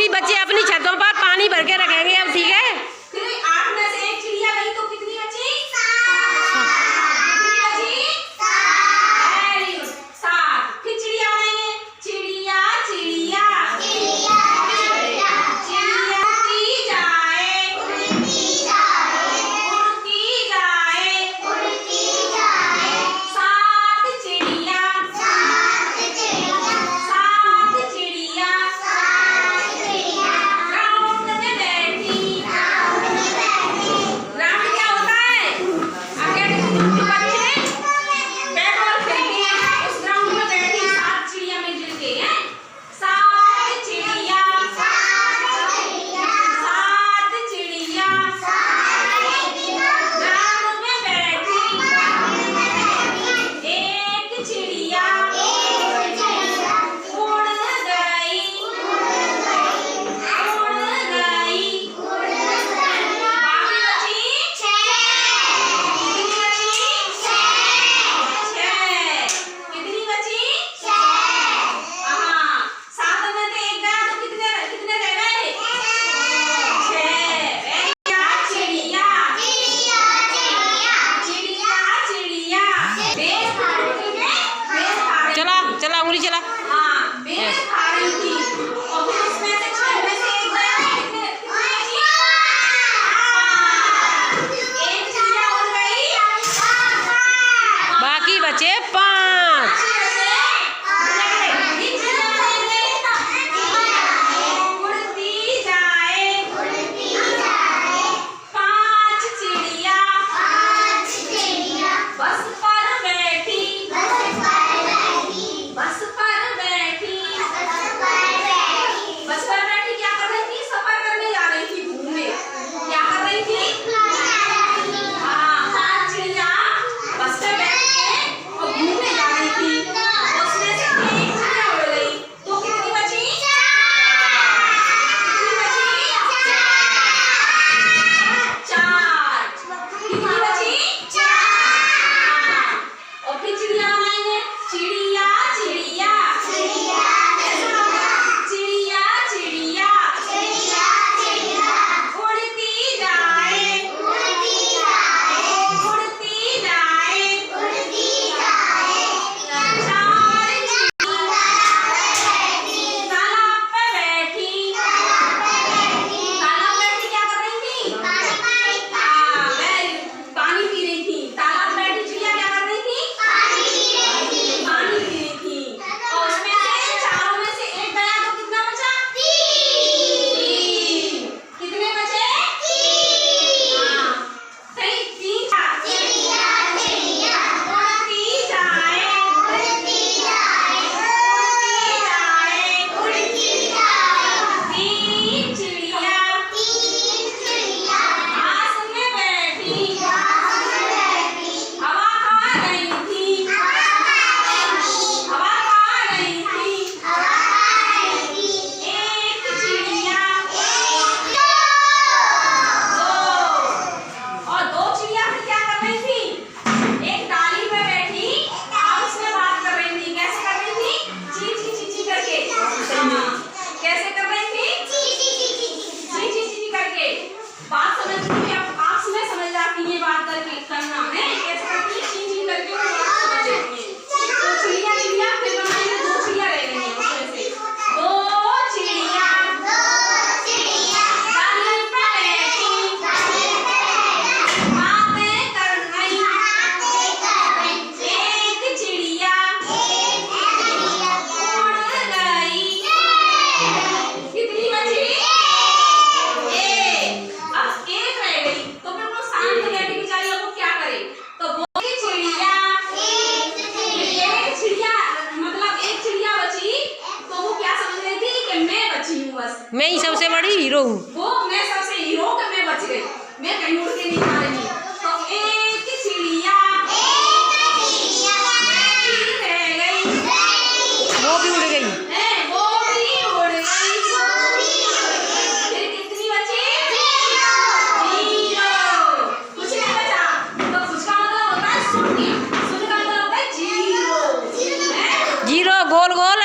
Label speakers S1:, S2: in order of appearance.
S1: सभी बच्चे अपनी छतों पर पानी भर के रखेंगे अब, ठीक है।
S2: फिर 8 में से एक चिड़िया गई तो कितनी बची? 7। फिर चिड़िया बनाएंगे। चिड़िया चिड़िया
S1: चला उंगली चला।
S2: हाँ, बेल खा रही थी और फिर उसमें से 6 में से एक गया। एक चिड़िया उड़ गई,
S1: बाकी बचे 5।
S2: उड़ती जाए 5 चिड़िया बस पर बैठी, बस पर बैठी, बस पर बैठी क्या कर रही थी? सफर करने जा रही थी, घूमने। क्या कर रही थी? हाँ, 5 चिड़िया बस पे बैठ के और घूमने जा रही थी। उसमें से एक चिड़िया उड़ गई तो कितनी बची? कितनी बची? 4। कितनी बची? 4। और फिर चिड़िया बनाएंगे। चिड़िया चिड़िया चिड़िया चिड़िया उड़ती जाए, उड़ती जाए 4 तालाब पे बैठी, तालाब बैठी क्या कर रही थी? पानी पी रही थी। तालाब बैठी चिड़िया क्या कर रही थी? पानी पी रही थी। और उसमें से 4 में से एक गया तो कितना बचा? 3। कितने बचे? 3। हाँ, सही 3। उड़ती जाए 3 चिड़िया आस में बैठी, हवा खा रही थी, हवा खा रही थी। एक चिड़िया 2 और 2 चिड़िया फिर क्या कर रही थी? एक डाली पे बैठी आपस में बात कर रही थी। कैसे कर रही थी? ची ची ची ची करके। हाँ, कैसे कर रही थी? ची ची ची करके। बात समझ रही है आपस में, समझ जाती है बात करके करना है। कैसे करती है? ची ची करके वो बात समझ लेती है। तो चिड़िया चिड़िया फिर बनाएंगे। 2 चिड़िया रह गई हैं उसमें से। 2 चिड़िया डाली पे बैठी बातें कर रही। एक चिड़िया उड़ गई। कितनी बची? 1। अब 1 रह गई तो फिर वो शांत बैठी बेचारी, अब वो क्या करे? तो बोली चिड़िया, एक चिड़िया मतलब एक चिड़िया बची तो वो क्या समझ रही थी कि मैं बची हूँ, बस
S1: मैं ही सबसे बड़ी हीरो हूँ।
S2: वो मैं सबसे हीरो कि मैं बच गई, मैं कहीं उड़ के नहीं जा रही। तो एक चिड़िया रह गई,
S1: वो भी उड़ गई।
S2: वो भी उड़ गई। फिर कितनी बची? 0। कुछ नहीं बचा। तो कुछ का मतलब होता है शून्य, शून्य का मतलब होता है 0।
S1: 0 गोल गोल